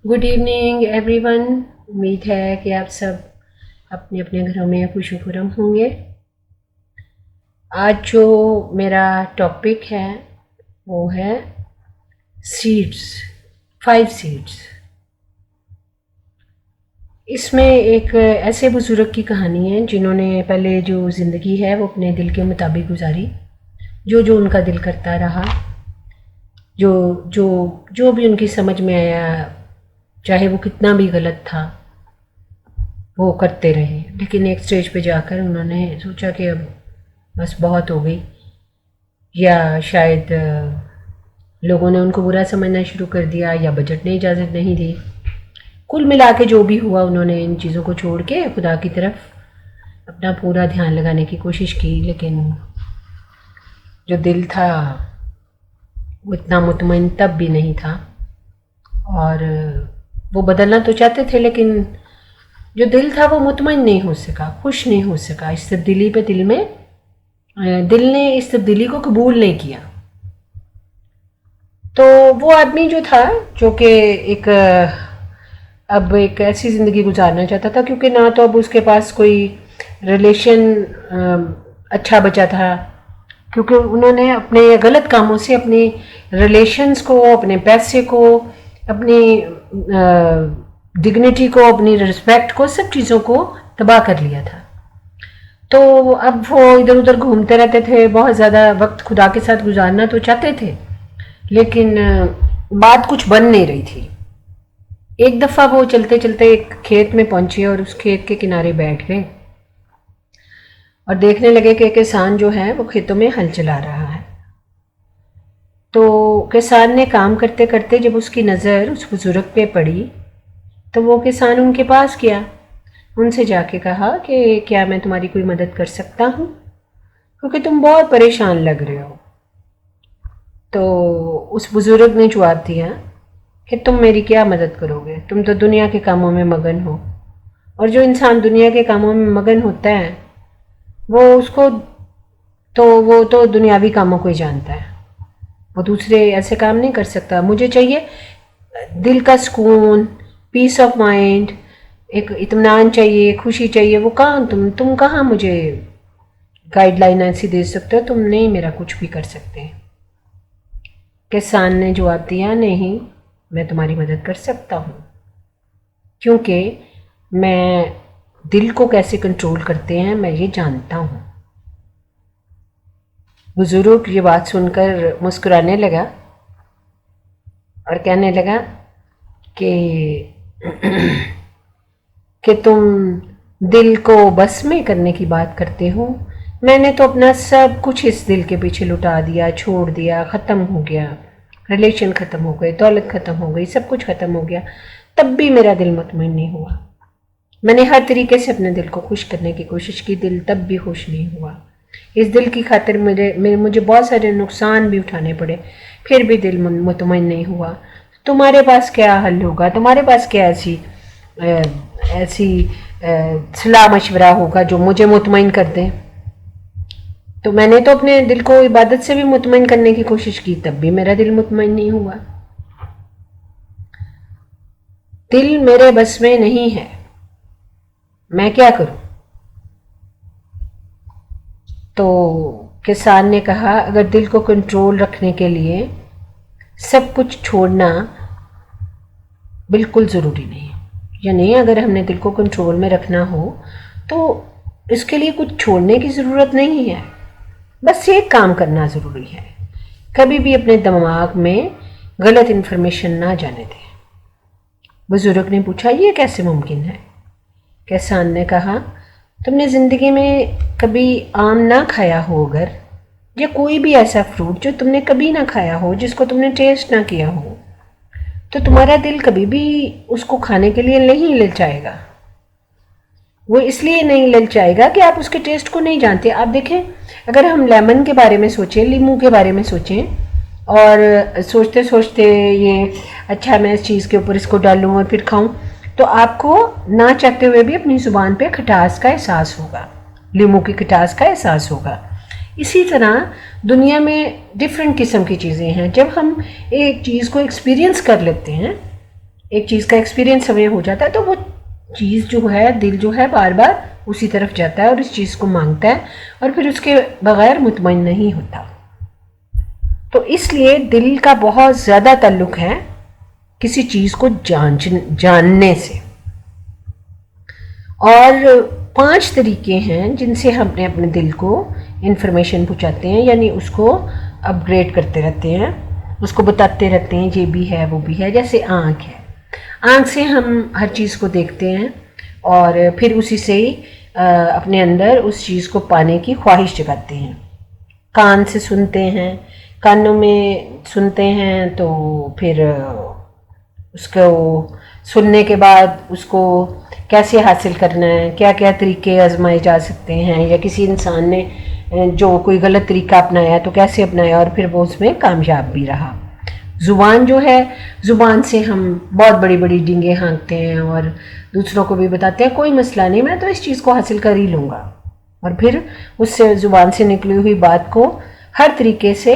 Good evening everyone. उम्मीद है कि आप सब अपने अपने घरों में खुश खुरम होंगे। आज जो मेरा टॉपिक है वो है सीड्स, 5 सीड्स। इसमें एक ऐसे बुज़ुर्ग की कहानी है जिन्होंने पहले जो ज़िंदगी है वो अपने दिल के मुताबिक गुजारी, जो जो उनका दिल करता रहा, जो जो जो भी उनकी समझ में आया, चाहे वो कितना भी गलत था वो करते रहे। लेकिन एक स्टेज पे जाकर उन्होंने सोचा कि अब बस बहुत हो गई, या शायद लोगों ने उनको बुरा समझना शुरू कर दिया, या बजट ने इजाज़त नहीं दी। कुल मिला के जो भी हुआ, उन्होंने इन चीज़ों को छोड़ के खुदा की तरफ अपना पूरा ध्यान लगाने की कोशिश की। लेकिन जो दिल था वो इतना मुतमईन तब भी नहीं था, और वो बदलना तो चाहते थे, लेकिन जो दिल था वो मुतमईन नहीं हो सका, खुश नहीं हो सका। इस तब्दीली पे दिल ने इस तब्दीली को कबूल नहीं किया। तो वो आदमी जो था, जो कि अब एक ऐसी ज़िंदगी गुजारना चाहता था, क्योंकि ना तो अब उसके पास कोई रिलेशन अच्छा बचा था, क्योंकि उन्होंने अपने गलत कामों से अपने रिलेशंस को, अपने पैसे को, अपनी डिग्निटी को, अपनी रिस्पेक्ट को, सब चीज़ों को तबाह कर लिया था। तो अब वो इधर उधर घूमते रहते थे, बहुत ज़्यादा वक्त खुदा के साथ गुजारना तो चाहते थे, लेकिन बात कुछ बन नहीं रही थी। एक दफ़ा वो चलते चलते एक खेत में पहुंचे और उस खेत के किनारे बैठ गए और देखने लगे कि किसान जो है वो खेतों में हल चला रहा है। तो किसान ने काम करते करते जब उसकी नज़र उस बुज़ुर्ग पे पड़ी, तो वो किसान उनके पास गया, उनसे जाके कहा कि क्या मैं तुम्हारी कोई मदद कर सकता हूँ, क्योंकि तुम बहुत परेशान लग रहे हो। तो उस बुज़ुर्ग ने जवाब दिया कि तुम मेरी क्या मदद करोगे, तुम तो दुनिया के कामों में मगन हो, और जो इंसान दुनिया के कामों में मगन होता है वो तो दुनियावी कामों को ही जानता है, वो दूसरे ऐसे काम नहीं कर सकता। मुझे चाहिए दिल का सुकून, पीस ऑफ माइंड, एक इत्मीनान चाहिए, खुशी चाहिए। वो कहाँ तुम कहाँ मुझे गाइडलाइन ऐसी दे सकते हो, तुम नहीं मेरा कुछ भी कर सकते। किसान ने जवाब दिया, नहीं, मैं तुम्हारी मदद कर सकता हूँ, क्योंकि मैं दिल को कैसे कंट्रोल करते हैं मैं ये जानता हूँ। बुजुर्ग ये बात सुनकर मुस्कुराने लगा और कहने लगा कि तुम दिल को बस में करने की बात करते हो। मैंने तो अपना सब कुछ इस दिल के पीछे लुटा दिया, छोड़ दिया, ख़त्म हो गया, रिलेशन ख़त्म हो गए, दौलत ख़त्म हो गई, सब कुछ ख़त्म हो गया, तब भी मेरा दिल मुतमईन नहीं हुआ। मैंने हर तरीके से अपने दिल को खुश करने की कोशिश की, दिल तब भी खुश नहीं हुआ। इस दिल की खातिर मुझे बहुत सारे नुकसान भी उठाने पड़े, फिर भी दिल मुतमईन नहीं हुआ। तुम्हारे पास क्या हल होगा, तुम्हारे पास क्या ऐसी सलाह मशवरा होगा जो मुझे मुतमईन कर दे। तो मैंने तो अपने दिल को इबादत से भी मुतमईन करने की कोशिश की, तब भी मेरा दिल मुतमईन नहीं हुआ। दिल मेरे बस में नहीं है, मैं क्या करूं? तो किसान ने कहा, अगर दिल को कंट्रोल रखने के लिए सब कुछ छोड़ना बिल्कुल ज़रूरी नहीं है, यानी अगर हमने दिल को कंट्रोल में रखना हो तो इसके लिए कुछ छोड़ने की ज़रूरत नहीं है, बस एक काम करना ज़रूरी है, कभी भी अपने दिमाग में गलत इन्फॉर्मेशन ना जाने दें। बुजुर्ग ने पूछा, ये कैसे मुमकिन है? किसान ने कहा, तुमने ज़िंदगी में कभी आम ना खाया हो अगर, या कोई भी ऐसा फ्रूट जो तुमने कभी ना खाया हो, जिसको तुमने टेस्ट ना किया हो, तो तुम्हारा दिल कभी भी उसको खाने के लिए नहीं ललचाएगा। वो इसलिए नहीं ललचाएगा कि आप उसके टेस्ट को नहीं जानते। आप देखें, अगर हम लेमन के बारे में सोचें, लीमू के बारे में सोचें, और सोचते सोचते ये अच्छा मैं इस चीज़ के ऊपर इसको डालूं और फिर खाऊं, तो आपको ना चाहते हुए भी अपनी ज़ुबान पे खटास का एहसास होगा, लीमू की खटास का एहसास होगा। इसी तरह दुनिया में डिफरेंट किस्म की चीज़ें हैं। जब हम एक चीज़ को एक्सपीरियंस कर लेते हैं, एक चीज़ का एक्सपीरियंस हमें हो जाता है तो वो चीज़ जो है, दिल जो है बार बार उसी तरफ जाता है और इस चीज़ को मांगता है और फिर उसके बगैर मुतमईन नहीं होता। तो इसलिए दिल का बहुत ज़्यादा ताल्लुक है किसी चीज़ को जानने से। और 5 तरीके हैं जिनसे हम अपने दिल को इन्फॉर्मेशन पहुंचाते हैं, यानी उसको अपग्रेड करते रहते हैं, उसको बताते रहते हैं ये भी है वो भी है। जैसे आँख है, आँख से हम हर चीज़ को देखते हैं और फिर उसी से ही अपने अंदर उस चीज़ को पाने की ख्वाहिश जगाते हैं। कान से सुनते हैं, कानों में सुनते हैं तो फिर उसको सुनने के बाद उसको कैसे हासिल करना है, क्या क्या तरीके आजमाए जा सकते हैं, या किसी इंसान ने जो कोई गलत तरीका अपनाया तो कैसे अपनाया और फिर वो उसमें कामयाब भी रहा। ज़ुबान जो है, ज़ुबान से हम बहुत बड़ी बड़ी डींगे हाँकते हैं और दूसरों को भी बताते हैं कोई मसला नहीं, मैं तो इस चीज़ को हासिल कर ही लूँगा, और फिर उससे ज़ुबान से निकली हुई बात को हर तरीके से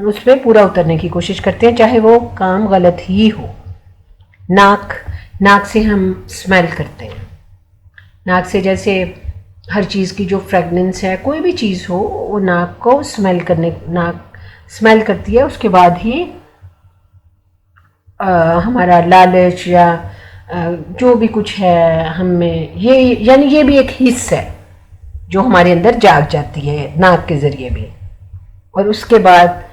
उस पर पूरा उतरने की कोशिश करते हैं, चाहे वो काम गलत ही हो। नाक से हम स्मेल करते हैं। नाक से जैसे हर चीज़ की जो फ्रेगनेंस है, कोई भी चीज़ हो वो नाक को नाक स्मेल करती है, उसके बाद ही हमारा लालच या जो भी कुछ है हमें ये भी एक हिस्स है जो हमारे अंदर जाग जाती है नाक के ज़रिए भी। और उसके बाद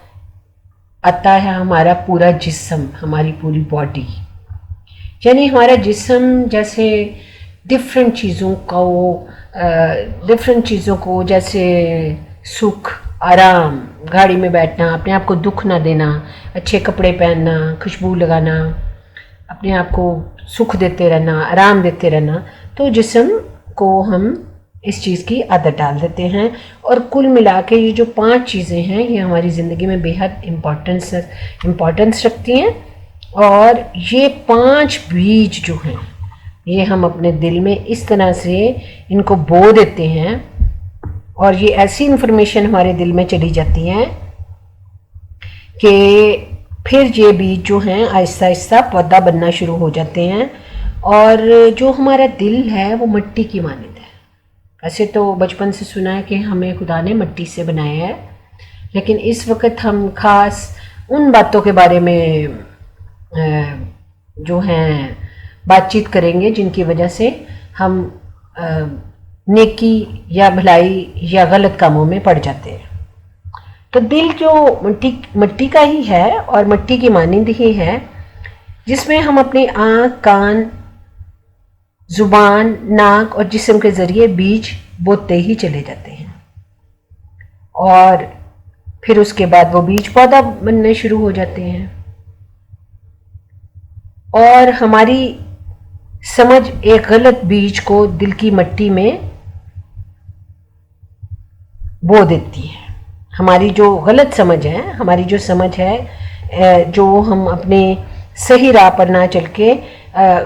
आता है हमारा पूरा जिस्म, हमारी पूरी बॉडी, यानी हमारा जिस्म जैसे डिफरेंट चीज़ों को जैसे सुख, आराम, गाड़ी में बैठना, अपने आप को दुख ना देना, अच्छे कपड़े पहनना, खुशबू लगाना, अपने आप को सुख देते रहना, आराम देते रहना, तो जिस्म को हम इस चीज़ की आदत डाल देते हैं। और कुल मिला के ये जो 5 चीज़ें हैं ये हमारी ज़िंदगी में बेहद इम्पॉर्टेंस रखती हैं। और ये 5 बीज जो हैं ये हम अपने दिल में इस तरह से इनको बो देते हैं और ये ऐसी इन्फॉर्मेशन हमारे दिल में चली जाती है कि फिर ये बीज जो हैं आहिस्ता आहिस्ता पौधा बनना शुरू हो जाते हैं। और जो हमारा दिल है वो मिट्टी की मानद है। ऐसे तो बचपन से सुना है कि हमें खुदा ने मिट्टी से बनाया है, लेकिन इस वक्त हम खास उन बातों के बारे में जो हैं बातचीत करेंगे जिनकी वजह से हम नेकी या भलाई या गलत कामों में पड़ जाते हैं। तो दिल जो मिट्टी का ही है और मिट्टी की मानंद ही है, जिसमें हम अपनी आँख, कान, ज़ुबान, नाक और जिस्म के ज़रिए बीज बोते ही चले जाते हैं और फिर उसके बाद वो बीज पौधा बनने शुरू हो जाते हैं। और हमारी समझ एक गलत बीज को दिल की मिट्टी में बो देती है। हमारी जो गलत समझ है, हमारी जो समझ है, जो हम अपने सही राह पर ना चल के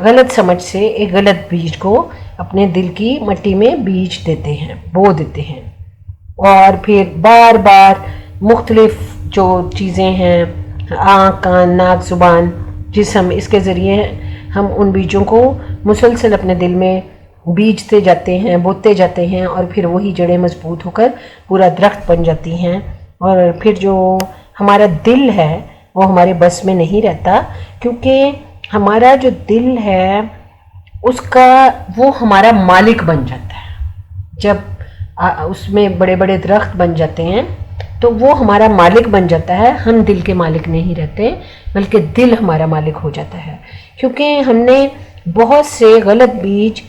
गलत समझ से एक गलत बीज को अपने दिल की मिट्टी में बीज देते हैं, बो देते हैं। और फिर बार बार मुख्तलिफ जो चीज़ें हैं, आँख, कान, नाक, ज़ुबान, जिस्म, इसके ज़रिए हम उन बीजों को मुसलसल अपने दिल में बीजते जाते हैं, बोते जाते हैं और फिर वही जड़ें मजबूत होकर पूरा दरख्त बन जाती हैं। और फिर जो हमारा दिल है वो हमारे बस में नहीं रहता, क्योंकि हमारा जो दिल है वो हमारा मालिक बन जाता है। जब उसमें बड़े बड़े दरख्त बन जाते हैं तो वो हमारा मालिक बन जाता है। हम दिल के मालिक नहीं रहते, बल्कि दिल हमारा मालिक हो जाता है, क्योंकि हमने बहुत से गलत बीज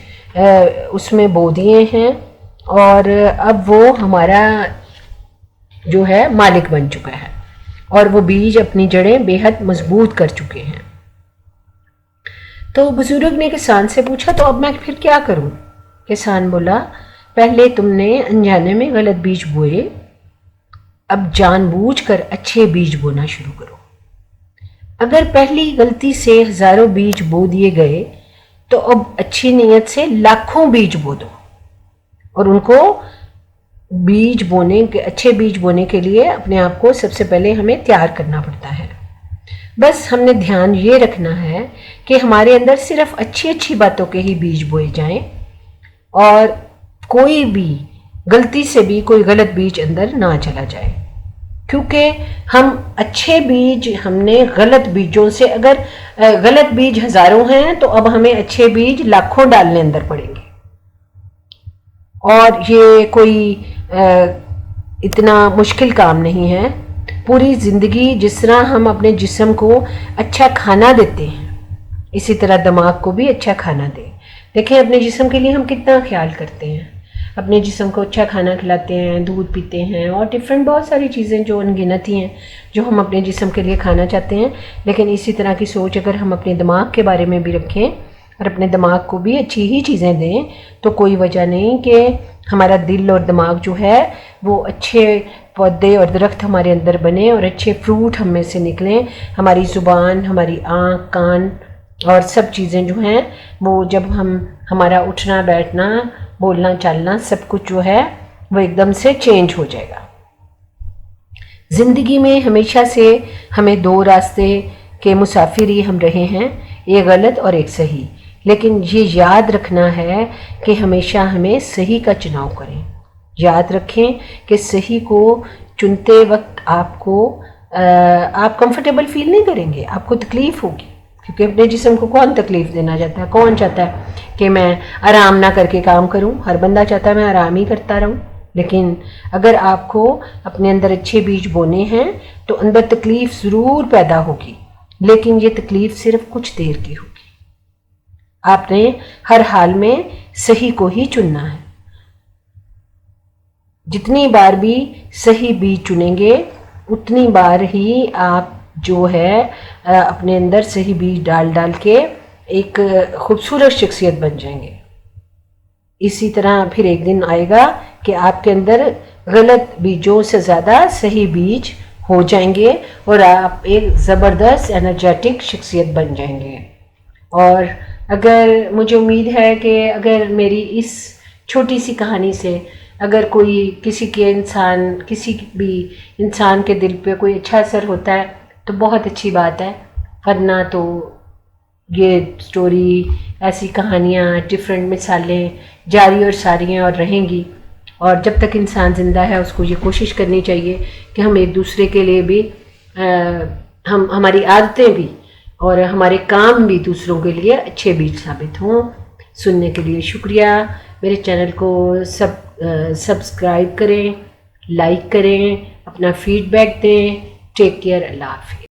उसमें बो दिए हैं और अब वो हमारा जो है मालिक बन चुका है और वो बीज अपनी जड़ें बेहद मजबूत कर चुके हैं। तो बुजुर्ग ने किसान से पूछा, तो अब मैं फिर क्या करूं? किसान बोला, पहले तुमने अनजाने में गलत बीज बोए, अब जानबूझकर अच्छे बीज बोना शुरू करो। अगर पहली गलती से हजारों बीज बो दिए गए तो अब अच्छी नीयत से लाखों बीज बो दो। और उनको अच्छे बीज बोने के लिए अपने आप को सबसे पहले हमें तैयार करना पड़ता है। بس ہم نے دھیان یہ رکھنا ہے کہ ہمارے اندر صرف اچھی اچھی باتوں کے ہی بیج بوئے جائیں اور کوئی بھی غلطی سے بھی کوئی غلط بیج اندر نہ چلا جائے، کیونکہ ہم اچھے بیج ہم نے غلط بیجوں سے، اگر غلط بیج ہزاروں ہیں تو اب ہمیں اچھے بیج لاکھوں ڈالنے اندر پڑیں گے، اور یہ کوئی اتنا مشکل کام نہیں ہے۔ پوری زندگی جس طرح ہم اپنے جسم کو اچھا کھانا دیتے ہیں اسی طرح دماغ کو بھی اچھا کھانا دیں۔ دیکھیں اپنے جسم کے لیے ہم کتنا خیال کرتے ہیں، اپنے جسم کو اچھا کھانا کھلاتے ہیں، دودھ پیتے ہیں اور بہت ساری چیزیں جو انگنت ہی ہیں جو ہم اپنے جسم کے لیے کھانا چاہتے ہیں، لیکن اسی طرح کی سوچ اگر ہم اپنے دماغ کے بارے میں بھی رکھیں اور اپنے دماغ کو بھی اچھی ہی چیزیں دیں تو کوئی وجہ نہیں کہ ہمارا دل اور دماغ جو ہے وہ اچھے پودے اور درخت ہمارے اندر بنے اور اچھے فروٹ ہم میں سے نکلیں، ہماری زبان، ہماری آنکھ، کان اور سب چیزیں جو ہیں وہ جب ہمارا اٹھنا بیٹھنا بولنا چالنا سب کچھ جو ہے وہ ایک دم سے چینج ہو جائے گا۔ زندگی میں ہمیشہ سے ہمیں دو راستے کے مسافر ہی ہم رہے ہیں، ایک غلط اور ایک صحیح، لیکن یہ یاد رکھنا ہے کہ ہمیشہ ہمیں صحیح کا چناؤ کریں۔ یاد رکھیں کہ صحیح کو چنتے وقت آپ کمفرٹیبل فیل نہیں کریں گے، آپ کو تکلیف ہوگی، کیونکہ اپنے جسم کو کون تکلیف دینا چاہتا ہے؟ کون چاہتا ہے کہ میں آرام نہ کر کے کام کروں؟ ہر بندہ چاہتا ہے میں آرام ہی کرتا رہوں، لیکن اگر آپ کو اپنے اندر اچھے بیج بونے ہیں تو اندر تکلیف ضرور پیدا ہوگی، لیکن یہ تکلیف صرف کچھ دیر کی ہوگی۔ آپ نے ہر حال میں صحیح کو ہی چننا ہے۔ جتنی بار بھی صحیح بیج چنیں گے اتنی بار ہی آپ جو ہے اپنے اندر صحیح بیج ڈال ڈال کے ایک خوبصورت شخصیت بن جائیں گے۔ اسی طرح پھر ایک دن آئے گا کہ آپ کے اندر غلط بیجوں سے زیادہ صحیح بیج ہو جائیں گے اور آپ ایک زبردست انرجیٹک شخصیت بن جائیں گے۔ اور اگر مجھے امید ہے کہ اگر میری اس چھوٹی سی کہانی سے اگر کسی بھی انسان کے دل پہ کوئی اچھا اثر ہوتا ہے تو بہت اچھی بات ہے، ورنہ تو یہ سٹوری، ایسی کہانیاں، ڈیفرنٹ مثالیں جاری اور ساری ہیں اور رہیں گی، اور جب تک انسان زندہ ہے اس کو یہ کوشش کرنی چاہیے کہ ہم ایک دوسرے کے لیے بھی ہماری عادتیں بھی اور ہمارے کام بھی دوسروں کے لیے اچھے بیج ثابت ہوں۔ سننے کے لیے شکریہ۔ میرے چینل کو سبسکرائب کریں، لائک کریں، اپنا فیڈ بیک دیں۔ ٹیک کیئر، اللہ حافظ۔